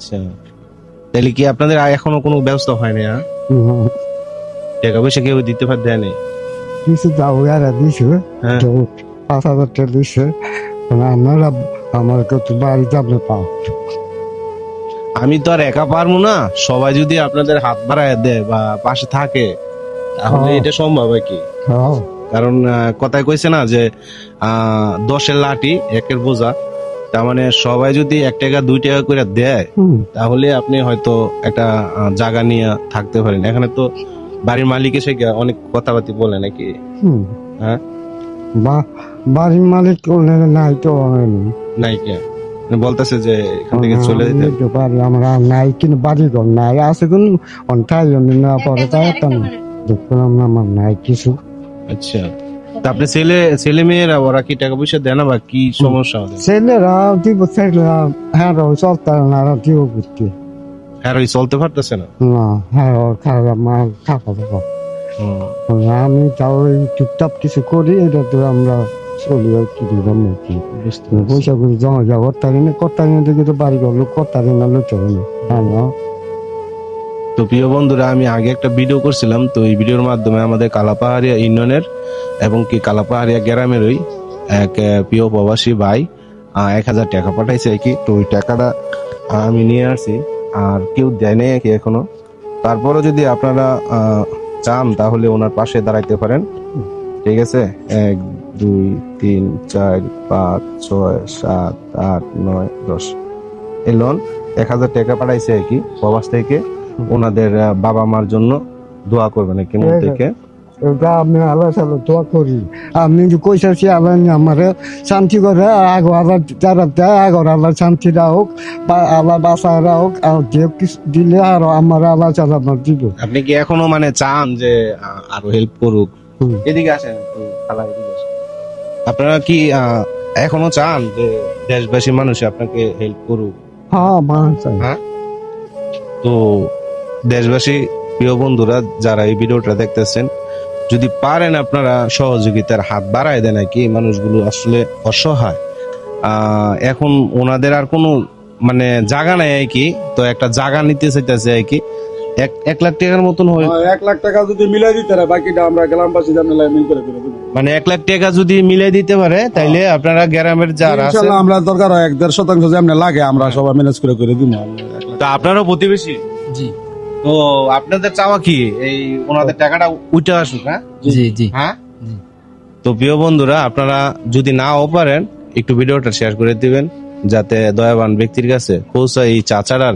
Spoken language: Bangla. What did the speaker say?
আচ্ছা, তাহলে কি আপনাদের এখনো কোনো ব্যবস্থা হয়নি? টাকা পয়সা কেউ দিতে দেয় নাই? কিছু দাও এরা দিছে, হ্যাঁ। তো 5,000 টাকা দিছে। আপনারা আমার কত বাড়িতে আপনি পাও। আমি তো আর একা পারবো না, সবাই যদি আপনাদের হাত বাড়ায় দেয় বা পাশে থাকে তাহলে হ্যাঁ। এটা সম্ভব আর কি। হ্যাঁ। কারণ কথায় কইছে না যে 10-এর লাঠি 1-এর বোঝা, তার মানে সবাই যদি 1 টাকা 2 টাকা করে দেয় তাহলে আপনি হয়তো একটা জায়গা নিয়ে থাকতে পারেন। এখানে তো বাড়ির মালিক এসে অনেক কথাবার্তি বলে নাকি? হ্যাঁ, বাড়ির মালিক নাই তো নাই কে বলতেছে যে এখান থেকে চলে যেতে। বাড়ি আমরা নাই, কিন্তু বাড়ি ঘর নাই, আছে কোন অন্ঠাই না পরে তাই দেখলাম না আমার নাই কিছু। আচ্ছা, তা আপনি ছেলে মেয়েরা ওরা কি টাকা পয়সা দেয় না বা কি সমস্যা ওদের? ছেলেরা দিব, ছেলেরা হ্যাঁ চলতে না দিব করতে হ্যাঁ, ওই চলতে পারতেছে না। না। হ্যাঁ খারাপ মাল খাওয়া দাওয়া। আমি তাও ওই টুকটাক কিছু করি, এটা তো আমরা চলি আর কি দিলাম আর কি। পয়সা করে জমা যা করতে না দেখি তো বাড়ি ঘর লোক করতে না লোক চলে না। তো প্রিয় বন্ধুরা, আমি আগে একটা ভিডিও করছিলাম, তো এই ভিডিওর মাধ্যমে আমাদের কালাপাহাড়িয়া ইউনিয়নের এবং কি কালাপাহাড়িয়া গ্রামেরই এক প্রিয় প্রবাসী ভাই 1,000 টাকা পাঠাইছে আর কি। তো ওই টাকাটা আমি নিয়ে আসছি, আর কেউ দেয় নাই আর কি এখনো। তারপরে যদি আপনারা চান তাহলে ওনার পাশে দাঁড়াইতে পারেন, ঠিক আছে? 1 2 3 4 5 6 7 8 9 10 এই লোন 1,000 টাকা পাঠাইছে আর কি প্রবাস থেকে। ওনাদের বাবা মার জন্য দোয়া করবেন আর কি মন থেকে। এটা আমি আল্লাহ সাল্লাহ দোয়া করি। আপনি যে কইসাছি আল্লাহ আমার শান্তি করে, আগো আল্লাহ যারা দেয় আগর আল্লাহ শান্তি রাখুক বা আল্লাহ বাঁচায় রাখুক, আর যে কিছু দিলে আর আমার আল্লাহ চালা আমার দিব। আপনি কি এখনো মানে চান যে আরো হেল্প করুক? এদিকে আসেন একটু, খালা এদিকে আসেন। আপনারা কি এখনো চান যে দেশবাসী মানুষ আপনাকে হেল্প করুক? হ্যাঁ বাঁচা। হ্যাঁ, তো দেশবাসী প্রিয় বন্ধুরা যারা এই ভিডিওটা দেখতেছেন, যদি পারেন আপনারা সহযোগিতার হাত বাড়ায় দেন আর কি। মানুষগুলো আসলে অসহায়, এখন ওনাদের আর কোনো মানে জায়গা নাই আর কি। তো একটা জায়গা নিতে চাইতেছে আর কি, 1 লাখ টাকার মতন হয়। 1 লাখ টাকা যদি মিলাই দিতে পারে, বাকিটা আমরা গ্রামবাসী জানলে মিল করে দেব। মানে 1 লাখ টাকা যদি মিলাই দিতে পারে তাইলে আপনারা গ্রামের যারা আছে, ইনশাআল্লাহ আমরা দরকার হয় 1.5% যেমন লাগে আমরা সবাই ম্যানেজ করে দিব। তো আপনারও প্রতিবেশী। জি তো আপনাদের চাওয়া কি এই ওনাদের টাকাটা উঠে আসুক? হ্যাঁ জি জি হ্যাঁ। তো প্রিয় বন্ধুরা, আপনারা যদি নাও পারেন একটু ভিডিওটা শেয়ার করে দিবেন, যাতে দয়াবান ব্যক্তির কাছে পৌঁছায় এই চাচারা।